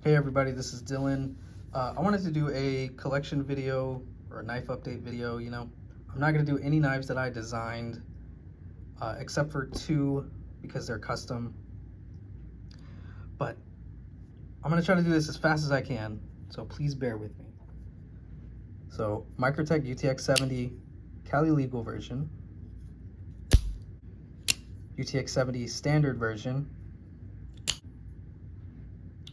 Hey everybody, this is Dylan. I wanted to do a collection video or a knife update video. I'm not going to do any knives that I designed except for two because they're custom. But I'm going to try to do this as fast as I can, so please bear with me. So, Microtech UTX 70 Cali legal version, UTX 70 standard version,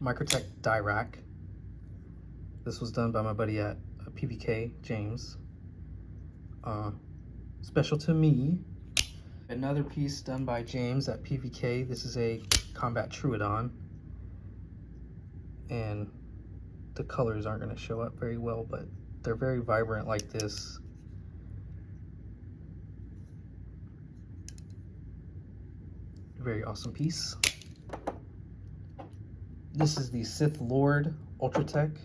Microtech die rack. This was done by my buddy at PVK, James. Special to me. Another piece done by James at PVK. This is a Combat Troodon. And the colors aren't going to show up very well, but they're very vibrant like this. Very awesome piece. This is the Sith Lord Ultratech.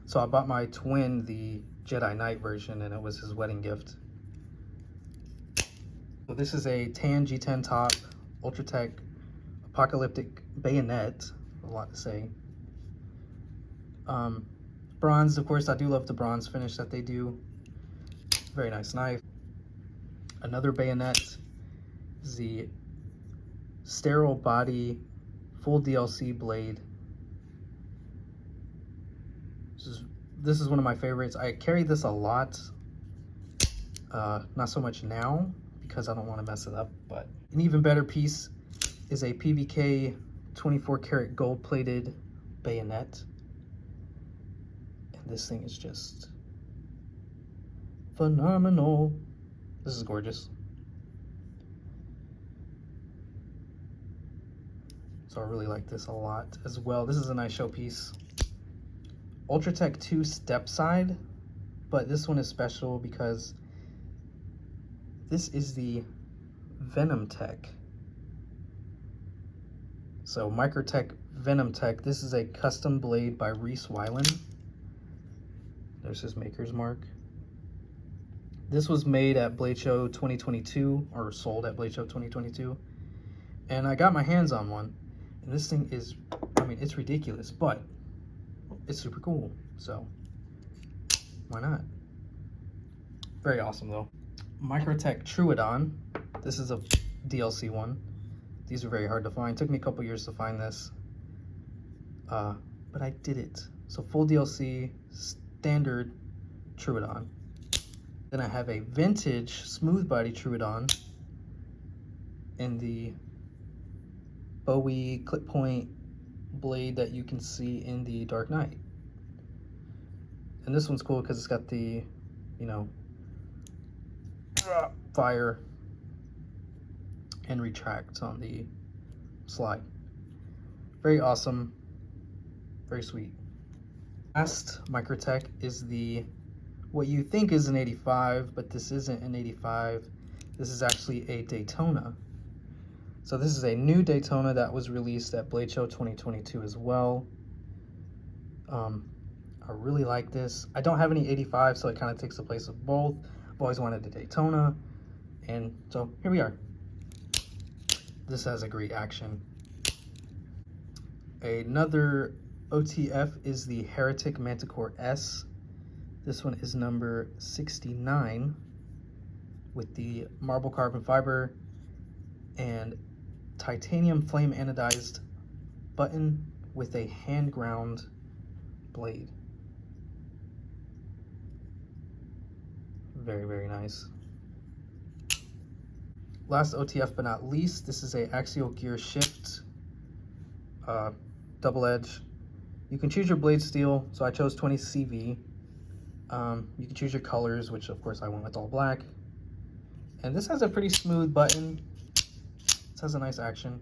So I bought my twin the Jedi Knight version, and it was his wedding gift. So this is a tan G10 top Ultratech apocalyptic bayonet. A lot to say. Bronze, of course, I do love the bronze finish that they do. Very nice knife. Another bayonet is the sterile body full DLC blade. This is one of my favorites. I carry this a lot. Not so much now because I don't want to mess it up, but an even better piece is a PVK 24 karat gold plated bayonet. And this thing is just phenomenal. This is gorgeous. So I really like this a lot as well. This is a nice showpiece. Ultratech 2 step side, but this one is special because this is the Venom Tech. So Microtech Venom Tech. This is a custom blade by Reese Weiland. There's his maker's mark. This was made at Blade Show 2022, or sold at Blade Show 2022. And I got my hands on one. And this thing is, I mean, it's ridiculous, but it's super cool. So, why not? Very awesome, though. Microtech Troodon. This is a DLC one. These are very hard to find. Took me a couple years to find this. But I did it. So, full DLC, standard Troodon. Then I have a vintage smooth body Troodon in the Bowie clip point blade that you can see in the Dark Knight. And this one's cool because it's got the, fire and retract on the slide. Very awesome, very sweet. Last Microtech is the, what you think is an 85, but this isn't an 85. This is actually a Daytona. So this is a new Daytona that was released at Blade Show 2022 as well. I really like this. I don't have any 85, so it kind of takes the place of both. I've always wanted a Daytona, and so here we are. This has a great action. Another OTF is the Heretic Manticore S. This one is number 69 with the marble carbon fiber and titanium flame anodized button with a hand ground blade. Very, very nice. Last OTF but not least, this is a axial gear shift double edge. You can choose your blade steel, so I chose 20 CV. You can choose your colors, which of course I went with all black. And this has a pretty smooth button. This has a nice action.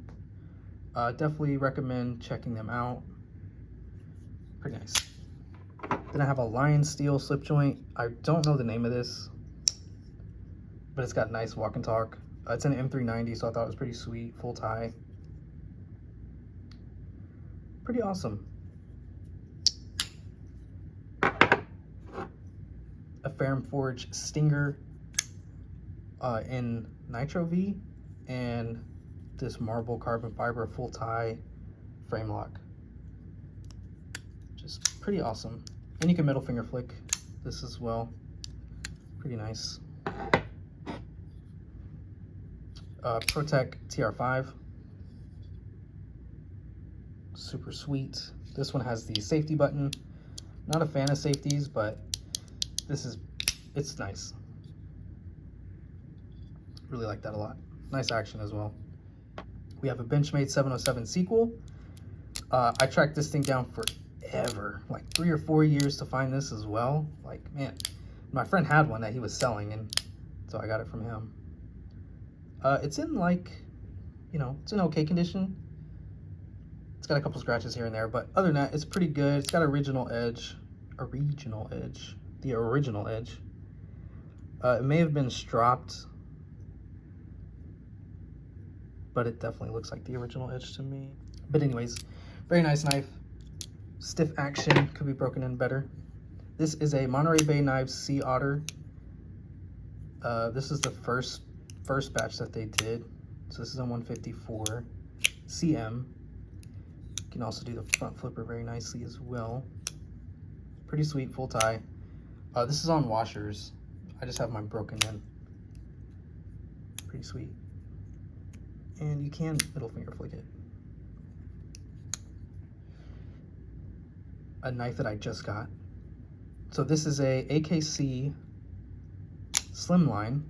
Definitely recommend checking them out. Pretty nice. Then I have a lion steel slip joint. I don't know the name of this, but it's got nice walk and talk. It's an M390, so I thought it was pretty sweet. Full tie. Pretty awesome. A Ferrum Forge Stinger in Nitro V and this marble carbon fiber full tie frame lock. Just pretty awesome. And you can middle finger flick this as well. Pretty nice. Microtech TR5. Super sweet. This one has the safety button. Not a fan of safeties, but it's nice. Really like that a lot. Nice action as well. We have a Benchmade 707 sequel. I tracked this thing down forever, like 3 or 4 years to find this as well. Like, man, my friend had one that he was selling, and so I got it from him. It's in like, it's in okay condition. It's got a couple scratches here and there, but other than that, it's pretty good. It's got the original edge. It may have been stropped, but it definitely looks like the original edge to me. But anyways, very nice knife. Stiff action, could be broken in better. This is a Monterey Bay Knives Sea Otter. This is the first batch that they did. So this is on 154 CM. You can also do the front flipper very nicely as well. Pretty sweet, full tie. This is on washers. I just have mine broken in. Pretty sweet. And you can middle finger flick it. A knife that I just got. So this is a AKC Slimline.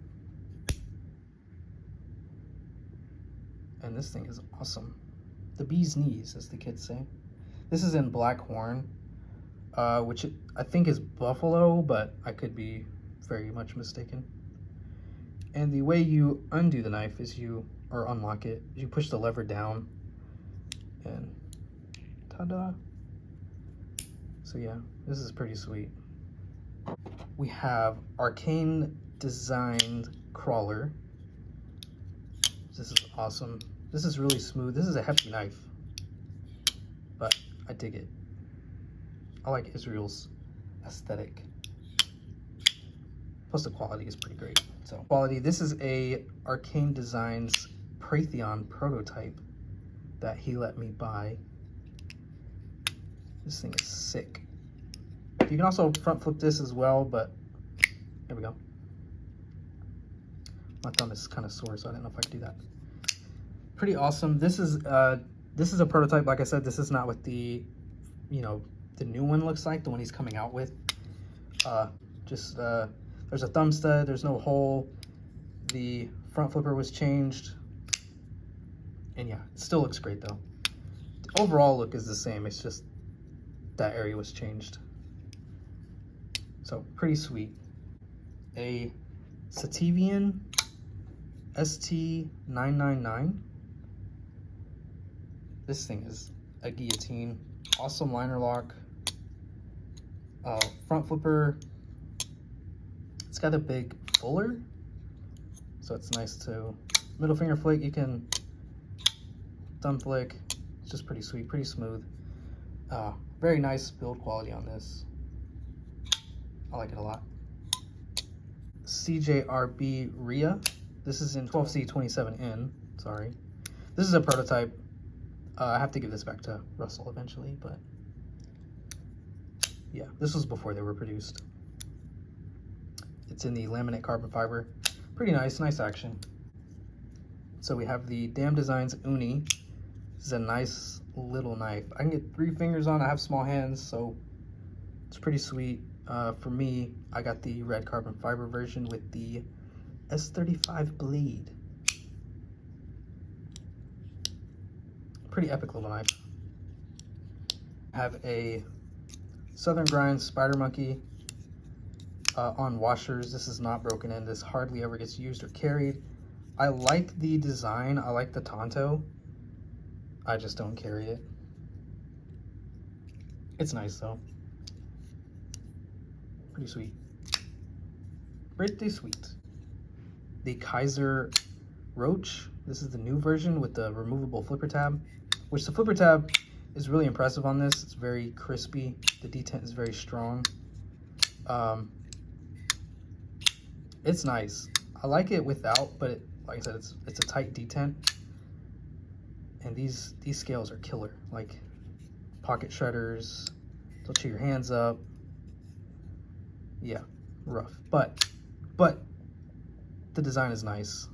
And this thing is awesome. The bee's knees, as the kids say. This is in black horn, which I think is buffalo, but I could be very much mistaken. And the way you undo the knife is or unlock it, you push the lever down, and ta-da. So yeah, this is pretty sweet. We have Arcane Designed Crawler. This is awesome. This is really smooth. This is a hefty knife, but I dig it. I like Israel's aesthetic. Plus the quality is pretty great. So quality, this is a Arcane Designs Praetheon prototype that he let me buy. This thing is sick. You can also front flip this as well, but there we go. My thumb is kind of sore, so I don't know if I can do that. Pretty awesome. This is a prototype. Like I said, this is not what the new one looks like, the one he's coming out with. There's a thumb stud, there's no hole. The front flipper was changed. And yeah, it still looks great though. The overall look is the same, it's just that area was changed. So pretty sweet. A Sativian ST999. This thing is a guillotine. Awesome liner lock. Front flipper. It's got a big fuller, so it's nice to middle finger flick. You can thumb flick. It's just pretty sweet, pretty smooth. Very nice build quality on this. I like it a lot. CJRB RIA. This is in 12C27N. Sorry. This is a prototype. I have to give this back to Russell eventually, but yeah, this was before they were produced. It's in the laminate carbon fiber. Pretty nice action. So we have the Damn Designs Uni. This is a nice little knife. I can get 3 fingers on. I have small hands, so it's pretty sweet. For me, I got the red carbon fiber version with the S35 blade. Pretty epic little knife. I have a Southern Grind Spider Monkey on washers. This is not broken in. This hardly ever gets used or carried. I like the design. I like the Tonto. I just don't carry it. It's nice though. Pretty sweet. Pretty sweet. The Kaiser Roach. This is the new version with the removable flipper tab, which the flipper tab is really impressive on this. It's very crispy. The detent is very strong. It's nice. I like it without, but like I said, it's a tight detent, and these scales are killer. Like pocket shredders, they'll chew your hands up. Yeah, rough, but the design is nice,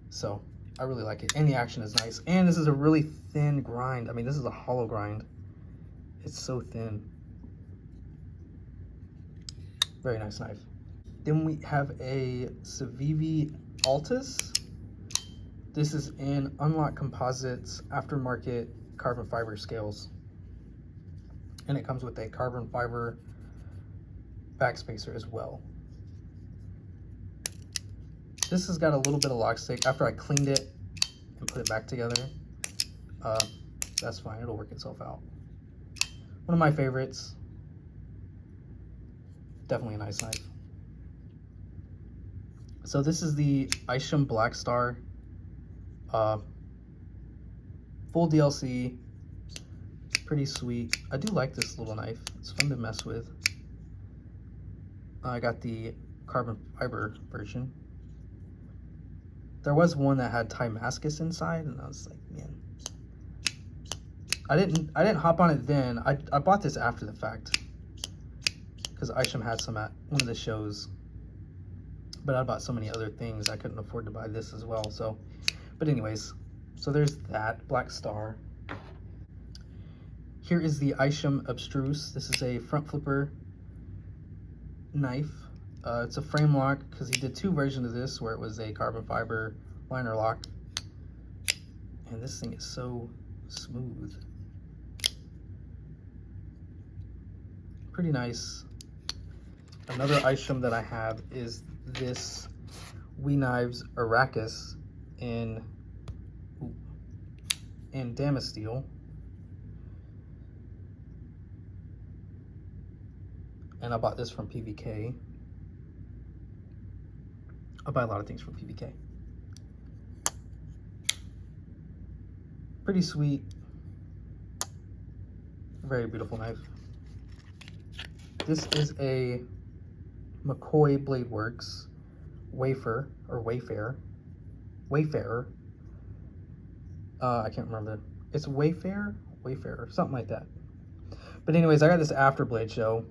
so I really like it, and the action is nice. And this is a really thin grind. I mean, this is a hollow grind. It's so thin. Very nice knife. Then we have a Civivi Altus. This is in Unlock Composites aftermarket carbon fiber scales, and it comes with a carbon fiber backspacer as well. This has got a little bit of lock stick. After I cleaned it and put it back together, that's fine, it'll work itself out. One of my favorites. Definitely a nice knife. So this is the Isham Black Star, full DLC, pretty sweet. I do like this little knife, it's fun to mess with. I got the carbon fiber version. There was one that had Timascus inside, and I was like, man, I didn't hop on it then. I bought this after the fact because Isham had some at one of the shows, but I bought so many other things I couldn't afford to buy this as well. So, but anyways, so there's that Black Star. Here is the Isham Abstruse. This is a front flipper knife. It's a frame lock because he did two versions of this where it was a carbon fiber liner lock, and this thing is so smooth. Pretty nice. Another Isham that I have is this We Knives Arrakis in Damasteel. And I bought this from PVK. I buy a lot of things from PVK. Pretty sweet. Very beautiful knife. This is a McCoy Blade Works Wayfarer. I can't remember. It's Wayfarer, something like that. But anyways, I got this after Blade Show.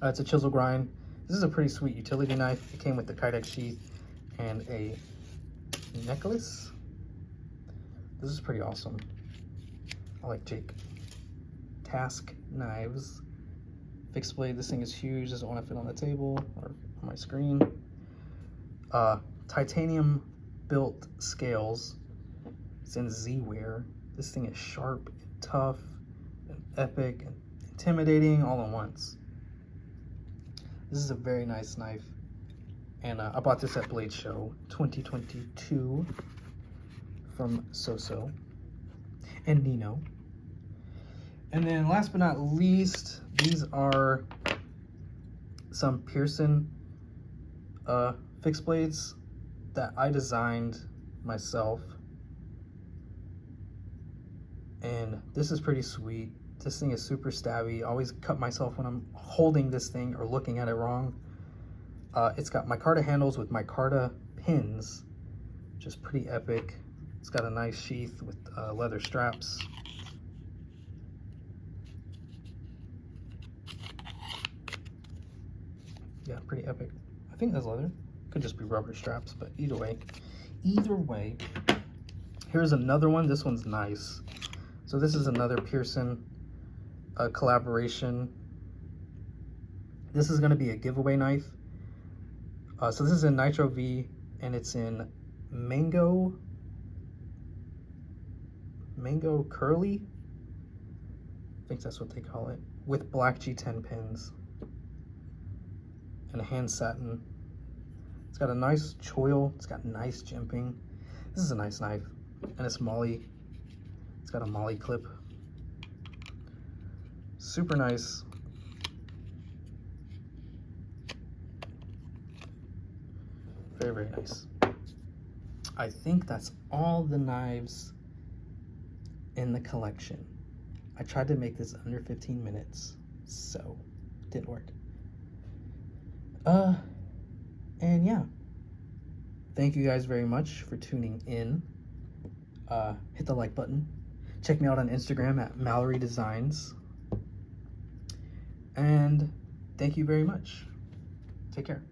It's a chisel grind. This is a pretty sweet utility knife. It came with the Kydex sheath and a necklace. This is pretty awesome. I like Jake Task knives. Fixed blade, this thing is huge. Doesn't want to fit on the table or on my screen. Titanium built scales. It's in Z-Wear. This thing is sharp and tough and epic and intimidating all at once. This is a very nice knife, and I bought this at Blade Show 2022 from Soso and Nino. And then last but not least, these are some Pearson fixed blades that I designed myself, and this is pretty sweet. This thing is super stabby. I always cut myself when I'm holding this thing or looking at it wrong. It's got micarta handles with micarta pins, which is pretty epic. It's got a nice sheath with leather straps. Yeah, pretty epic. I think that's leather. Could just be rubber straps, but either way, here's another one. This one's nice. So this is another Pearson collaboration. This is going to be a giveaway knife. So this is in Nitro V, and it's in Mango Curly. I think that's what they call it. With black G10 pins and a hand satin. It's got a nice choil. It's got nice jimping. This is a nice knife, and it's Molly. It's got a Molly clip. Super nice. Very, very nice. I think that's all the knives in the collection. I tried to make this under 15 minutes, so it didn't work. And yeah, Thank you guys very much for tuning in. Hit the like button. Check me out on Instagram at Mallory Designs. And thank you very much. Take care.